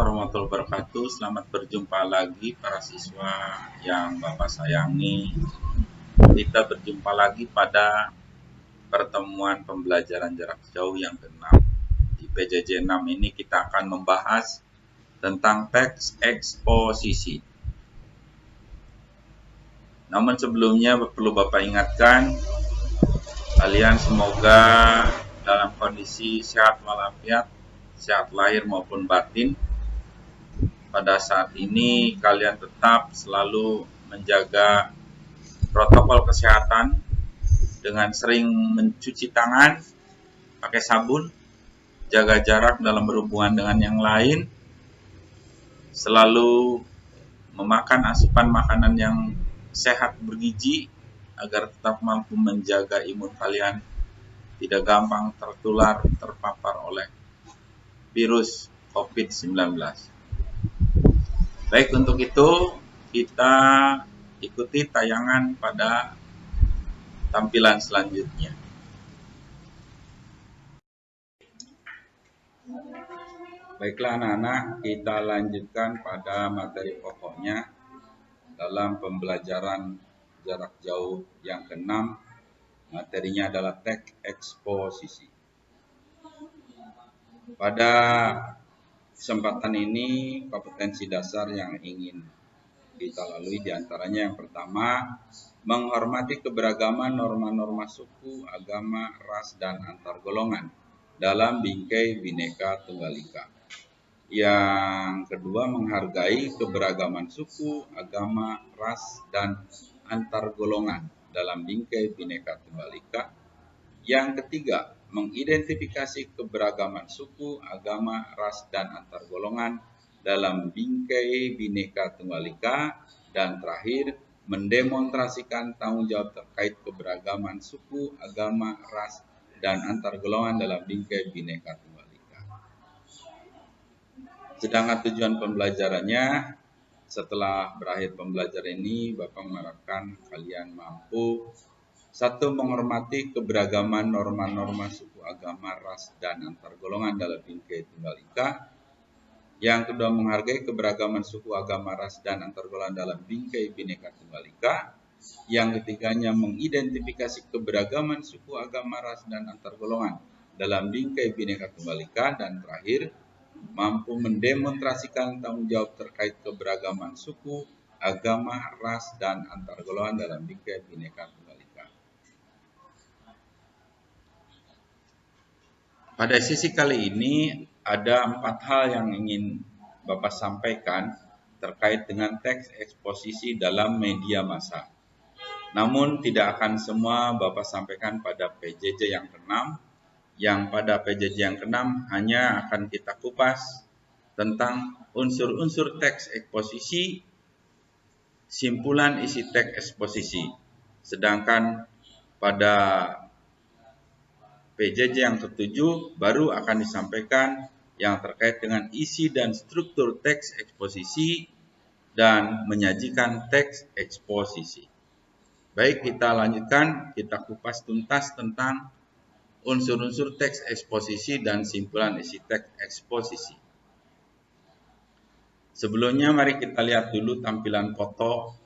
warahmatullahi wabarakatuh. Selamat berjumpa lagi para siswa yang Bapak sayangi. Kita berjumpa lagi pada pertemuan pembelajaran jarak jauh yang ke-6. Di PJJ 6 ini kita akan membahas tentang teks eksposisi. Namun sebelumnya perlu Bapak ingatkan, kalian semoga dalam kondisi sehat walafiat, sehat lahir maupun batin. Pada saat ini kalian tetap selalu menjaga protokol kesehatan dengan sering mencuci tangan pakai sabun, jaga jarak dalam berhubungan dengan yang lain, selalu memakan asupan makanan yang sehat bergizi agar tetap mampu menjaga imun kalian tidak gampang terpapar oleh virus COVID-19. Baik, untuk itu kita ikuti tayangan pada tampilan selanjutnya. Baiklah anak-anak, kita lanjutkan pada materi pokoknya dalam pembelajaran jarak jauh yang ke-6. Materinya adalah teks eksposisi. Pada kesempatan ini kompetensi dasar yang ingin kita lalui diantaranya yang pertama, menghormati keberagaman norma-norma suku, agama, ras, dan antar golongan dalam bingkai Bhinneka Tunggal Ika. Yang kedua, menghargai keberagaman suku, agama, ras, dan antar golongan dalam bingkai Bhinneka Tunggal Ika. Yang ketiga, mengidentifikasi keberagaman suku, agama, ras, dan antar golongan dalam bingkai Bhinneka Tunggal Ika. Dan terakhir, mendemonstrasikan tanggung jawab terkait keberagaman suku, agama, ras, dan antar golongan dalam bingkai Bhinneka Tunggal Ika. Sedangkan tujuan pembelajarannya, setelah berakhir pembelajaran ini, Bapak mengharapkan kalian mampu: 1. Menghormati keberagaman norma-norma suku, agama, ras, dan antar golongan dalam bingkai Tunggal Ika. Yang kedua, menghargai keberagaman suku, agama, ras, dan antar golongan dalam bingkai Bhinneka Tunggal Ika. Yang ketiganya, mengidentifikasi keberagaman suku, agama, ras, dan antar golongan dalam bingkai Bhinneka Tunggal Ika. Dan terakhir, mampu mendemonstrasikan tanggung jawab terkait keberagaman suku, agama, ras, dan antar golongan dalam bingkai Bhinneka Tunggal Ika. Pada sesi kali ini ada 4 hal yang ingin Bapak sampaikan terkait dengan teks eksposisi dalam media massa. Namun tidak akan semua Bapak sampaikan pada PJJ yang ke-6. Yang pada PJJ yang ke-6 hanya akan kita kupas tentang unsur-unsur teks eksposisi, simpulan isi teks eksposisi. Sedangkan pada PJJ yang ke-7 baru akan disampaikan yang terkait dengan isi dan struktur teks eksposisi dan menyajikan teks eksposisi. Baik, kita lanjutkan, kita kupas tuntas tentang unsur-unsur teks eksposisi dan simpulan isi teks eksposisi. Sebelumnya mari kita lihat dulu tampilan foto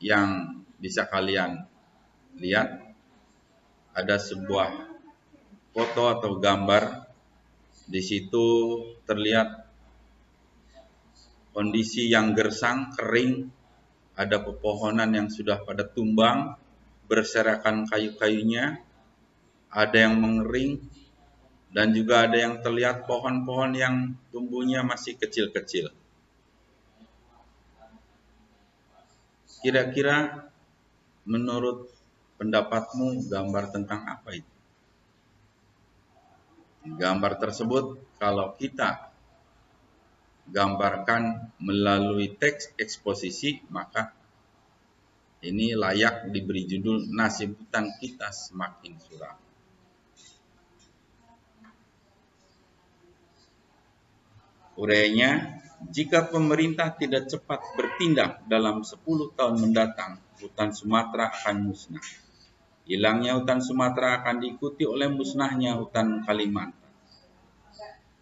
yang bisa kalian lihat. Ada sebuah foto atau gambar. Di situ terlihat kondisi yang gersang, kering, ada pepohonan yang sudah pada tumbang, berserakan kayu-kayunya, ada yang mengering, dan juga ada yang terlihat pohon-pohon yang tumbuhnya masih kecil-kecil. Kira-kira menurut pendapatmu gambar tentang apa itu? Gambar tersebut kalau kita gambarkan melalui teks eksposisi, maka ini layak diberi judul Nasib Hutan Kita Semakin Suram. Urainya, jika pemerintah tidak cepat bertindak dalam 10 tahun mendatang, hutan Sumatera akan musnah. Hilangnya hutan Sumatera akan diikuti oleh musnahnya hutan Kalimantan.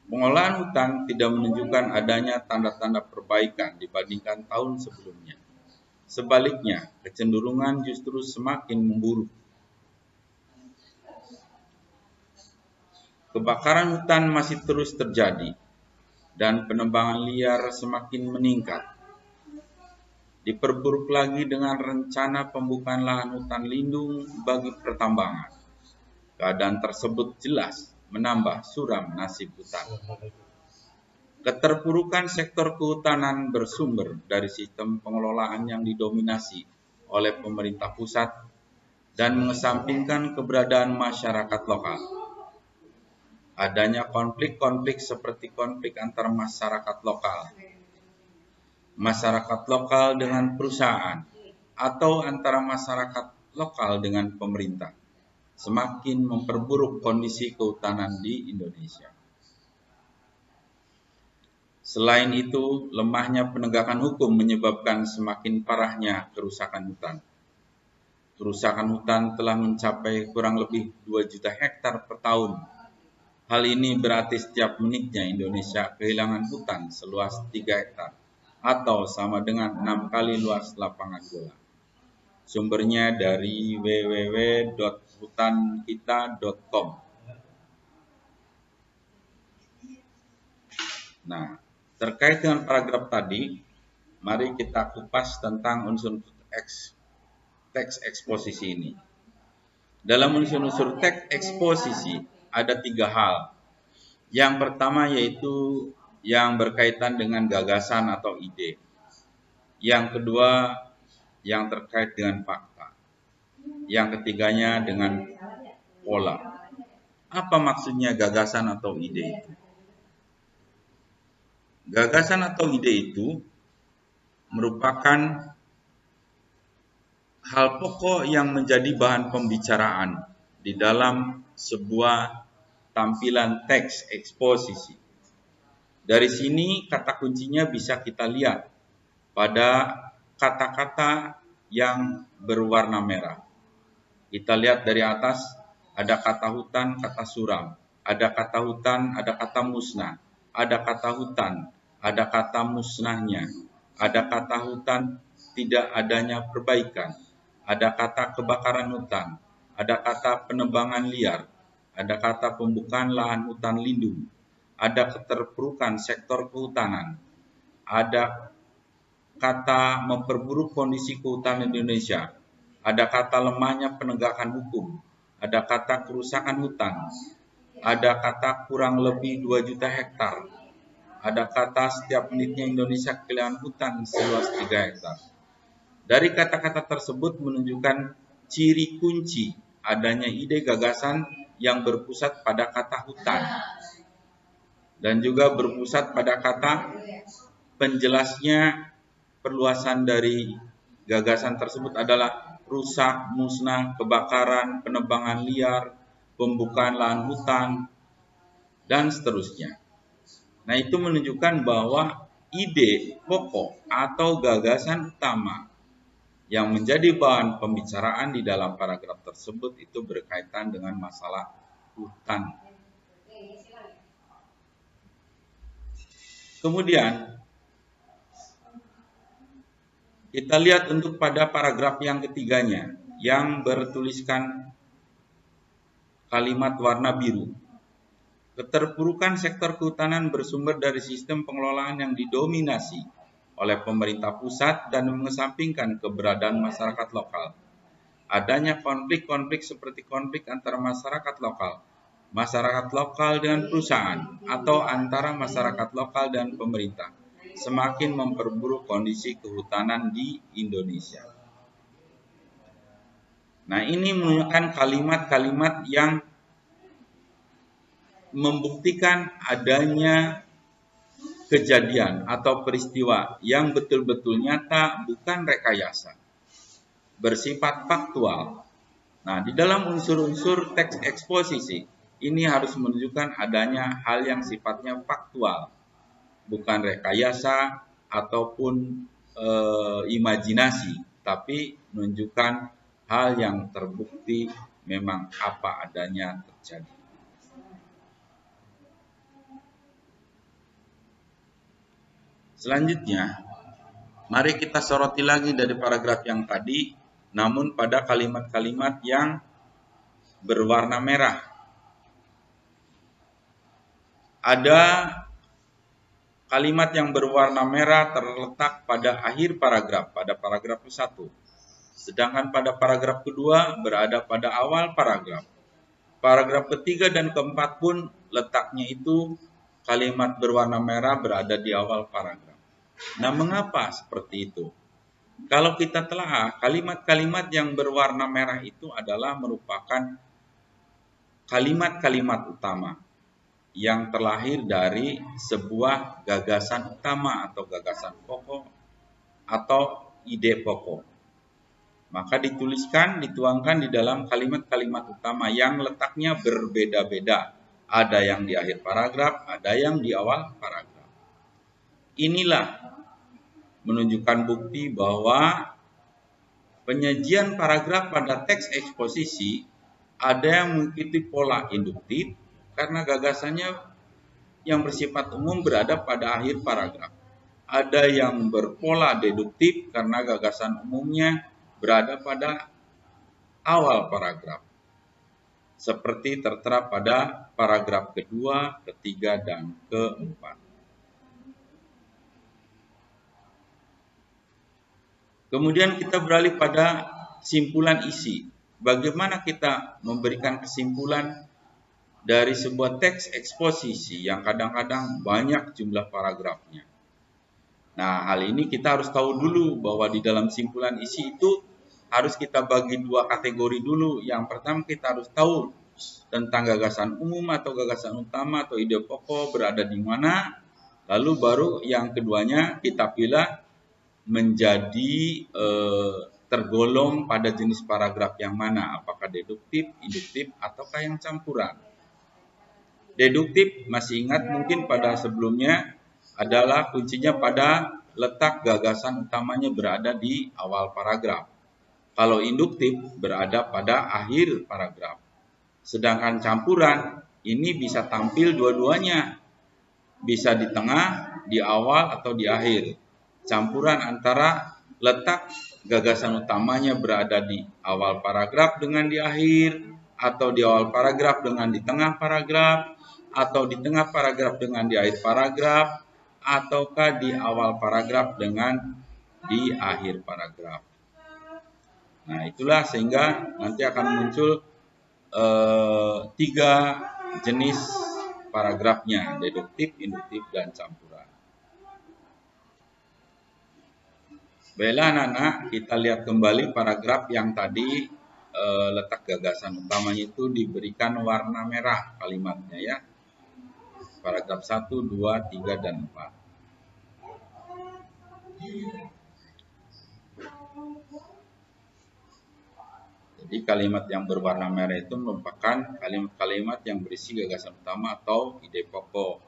Pengolahan hutan tidak menunjukkan adanya tanda-tanda perbaikan dibandingkan tahun sebelumnya. Sebaliknya, kecenderungan justru semakin memburuk. Kebakaran hutan masih terus terjadi dan penebangan liar semakin meningkat. Diperburuk lagi dengan rencana pembukaan lahan hutan lindung bagi pertambangan. Keadaan tersebut jelas menambah suram nasib hutan. Keterpurukan sektor kehutanan bersumber dari sistem pengelolaan yang didominasi oleh pemerintah pusat dan mengesampingkan keberadaan masyarakat lokal. Adanya konflik-konflik seperti konflik antar masyarakat lokal dengan perusahaan, atau antara masyarakat lokal dengan pemerintah, semakin memperburuk kondisi kehutanan di Indonesia. Selain itu, lemahnya penegakan hukum menyebabkan semakin parahnya kerusakan hutan. Kerusakan hutan telah mencapai kurang lebih 2 juta hektar per tahun. Hal ini berarti setiap menitnya Indonesia kehilangan hutan seluas 3 hektar atau sama dengan 6 kali luas lapangan bola. Sumbernya dari www.hutankita.com. Nah, terkait dengan paragraf tadi, mari kita kupas tentang unsur teks eksposisi ini. Dalam unsur-unsur teks eksposisi ada 3 hal. Yang pertama yaitu yang berkaitan dengan gagasan atau ide. Yang kedua yang terkait dengan fakta. Yang ketiganya dengan pola. Apa maksudnya gagasan atau ide itu? Gagasan atau ide itu merupakan hal pokok yang menjadi bahan pembicaraan di dalam sebuah tampilan teks eksposisi. Dari sini kata kuncinya bisa kita lihat pada kata-kata yang berwarna merah. Kita lihat dari atas, ada kata hutan, kata suram. Ada kata hutan, ada kata musnah. Ada kata hutan, ada kata musnahnya. Ada kata hutan, tidak adanya perbaikan. Ada kata kebakaran hutan. Ada kata penebangan liar. Ada kata pembukaan lahan hutan lindung. Ada keterpurukan sektor kehutanan. Ada kata memperburuk kondisi kehutanan Indonesia. Ada kata lemahnya penegakan hukum. Ada kata kerusakan hutan. Ada kata kurang lebih 2 juta hektar. Ada kata setiap menitnya Indonesia kehilangan hutan seluas 3 hektar. Dari kata-kata tersebut menunjukkan ciri kunci adanya ide gagasan yang berpusat pada kata hutan. Dan juga berpusat pada kata penjelasnya perluasan dari gagasan tersebut adalah rusak, musnah, kebakaran, penebangan liar, pembukaan lahan hutan, dan seterusnya. Nah, itu menunjukkan bahwa ide pokok atau gagasan utama yang menjadi bahan pembicaraan di dalam paragraf tersebut itu berkaitan dengan masalah hutan. Kemudian, kita lihat untuk pada paragraf yang ketiganya yang bertuliskan kalimat warna biru. Keterpurukan sektor kehutanan bersumber dari sistem pengelolaan yang didominasi oleh pemerintah pusat dan mengesampingkan keberadaan masyarakat lokal. Adanya konflik-konflik seperti konflik antara masyarakat lokal dengan perusahaan, atau antara masyarakat lokal dan pemerintah, semakin memperburuk kondisi kehutanan di Indonesia. Nah, ini menunjukkan kalimat-kalimat yang membuktikan adanya kejadian atau peristiwa yang betul-betul nyata, bukan rekayasa, bersifat faktual. Nah, di dalam unsur-unsur teks eksposisi ini harus menunjukkan adanya hal yang sifatnya faktual, bukan rekayasa ataupun imajinasi, tapi menunjukkan hal yang terbukti memang apa adanya terjadi. Selanjutnya, mari kita soroti lagi dari paragraf yang tadi, namun pada kalimat-kalimat yang berwarna merah. Ada kalimat yang berwarna merah terletak pada akhir paragraf, pada paragraf ke-1. Sedangkan pada paragraf kedua berada pada awal paragraf. Paragraf ketiga dan keempat pun letaknya itu kalimat berwarna merah berada di awal paragraf. Nah, mengapa seperti itu? Kalau kita telah kalimat-kalimat yang berwarna merah itu adalah merupakan kalimat-kalimat utama yang terlahir dari sebuah gagasan utama atau gagasan pokok atau ide pokok. Maka dituangkan di dalam kalimat-kalimat utama yang letaknya berbeda-beda. Ada yang di akhir paragraf, ada yang di awal paragraf. Inilah menunjukkan bukti bahwa penyajian paragraf pada teks eksposisi ada yang mengikuti pola induktif karena gagasannya yang bersifat umum berada pada akhir paragraf. Ada yang berpola deduktif karena gagasan umumnya berada pada awal paragraf. Seperti tertera pada paragraf kedua, ketiga, dan keempat. Kemudian kita beralih pada simpulan isi. Bagaimana kita memberikan kesimpulan dari sebuah teks eksposisi yang kadang-kadang banyak jumlah paragrafnya. Nah, hal ini kita harus tahu dulu bahwa di dalam simpulan isi itu harus kita bagi dua kategori dulu. Yang pertama kita harus tahu tentang gagasan umum atau gagasan utama atau ide pokok berada di mana. Lalu baru yang keduanya kita pilih menjadi tergolong pada jenis paragraf yang mana. Apakah deduktif, induktif, ataukah yang campuran. Deduktif masih ingat mungkin pada sebelumnya adalah kuncinya pada letak gagasan utamanya berada di awal paragraf. Kalau induktif berada pada akhir paragraf. Sedangkan campuran ini bisa tampil dua-duanya. Bisa di tengah, di awal, atau di akhir. Campuran antara letak gagasan utamanya berada di awal paragraf dengan di akhir, atau di awal paragraf dengan di tengah paragraf, atau di tengah paragraf dengan di akhir paragraf, ataukah di awal paragraf dengan di akhir paragraf. Nah, itulah sehingga nanti akan muncul 3 jenis paragrafnya, deduktif, induktif, dan campuran. Baiklah anak-anak, kita lihat kembali paragraf yang tadi letak gagasan utamanya itu diberikan warna merah kalimatnya ya. Paragraf 1, 2, 3, dan 4. Jadi kalimat yang berwarna merah itu merupakan kalimat-kalimat yang berisi gagasan utama atau ide pokok.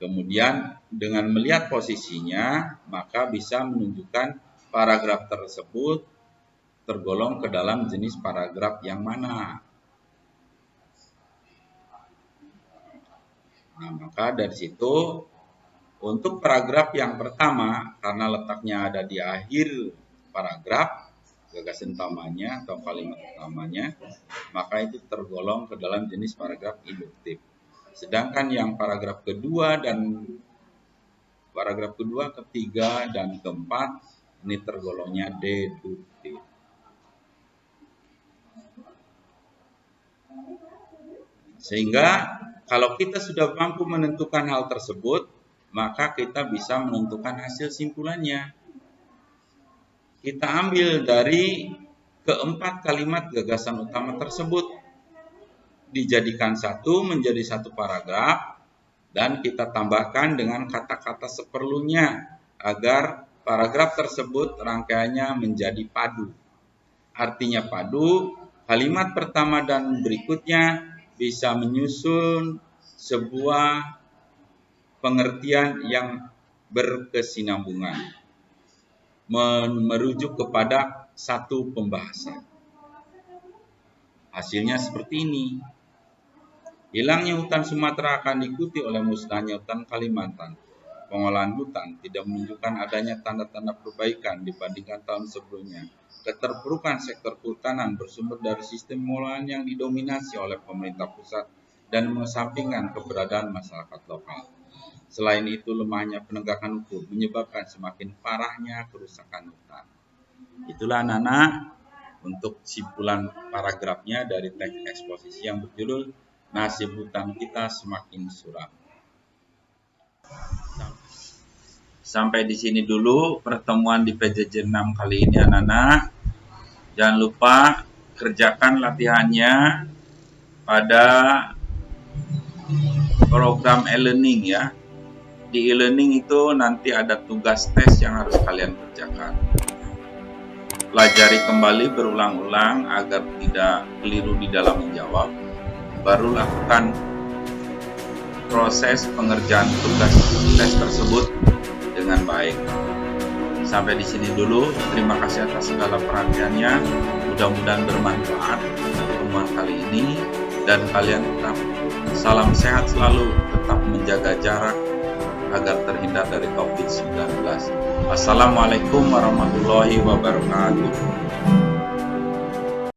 Kemudian dengan melihat posisinya, maka bisa menunjukkan paragraf tersebut tergolong ke dalam jenis paragraf yang mana. Nah, maka dari situ untuk paragraf yang pertama, karena letaknya ada di akhir paragraf, gagasan utamanya atau kalimat utamanya, maka itu tergolong ke dalam jenis paragraf induktif. Sedangkan yang paragraf kedua, ketiga, dan keempat ini tergolongnya deduktif. Sehingga kalau kita sudah mampu menentukan hal tersebut, maka kita bisa menentukan hasil simpulannya. Kita ambil dari keempat kalimat gagasan utama tersebut, dijadikan satu menjadi satu paragraf, dan kita tambahkan dengan kata-kata seperlunya agar paragraf tersebut rangkaiannya menjadi padu. Artinya padu, kalimat pertama dan berikutnya bisa menyusun sebuah pengertian yang berkesinambungan, merujuk kepada satu pembahasan. Hasilnya seperti ini. Hilangnya hutan Sumatera akan diikuti oleh musnahnya hutan Kalimantan. pengolahan hutan tidak menunjukkan adanya tanda-tanda perbaikan dibandingkan tahun sebelumnya. Keterpurukan sektor kehutanan bersumber dari sistem pengolahan yang didominasi oleh pemerintah pusat dan mengesampingkan keberadaan masyarakat lokal. Selain itu, lemahnya penegakan hukum menyebabkan semakin parahnya kerusakan hutan. Itulah anak-anak untuk simpulan paragrafnya dari teks eksposisi yang berjudul Nasib Hutan Kita Semakin Suram. Sampai di sini dulu pertemuan di PJJ 6 kali ini anak-anak. Jangan lupa kerjakan latihannya pada program e-learning ya. Di e-learning itu nanti ada tugas tes yang harus kalian kerjakan. Pelajari kembali berulang-ulang agar tidak keliru di dalam menjawab. Baru lakukan proses pengerjaan tugas tes tersebut dengan baik. Sampai di sini dulu. Terima kasih atas segala perhatiannya. Mudah-mudahan bermanfaat pertemuan kali ini dan kalian tetap salam sehat selalu, tetap menjaga jarak agar terhindar dari COVID-19. Assalamualaikum warahmatullahi wabarakatuh.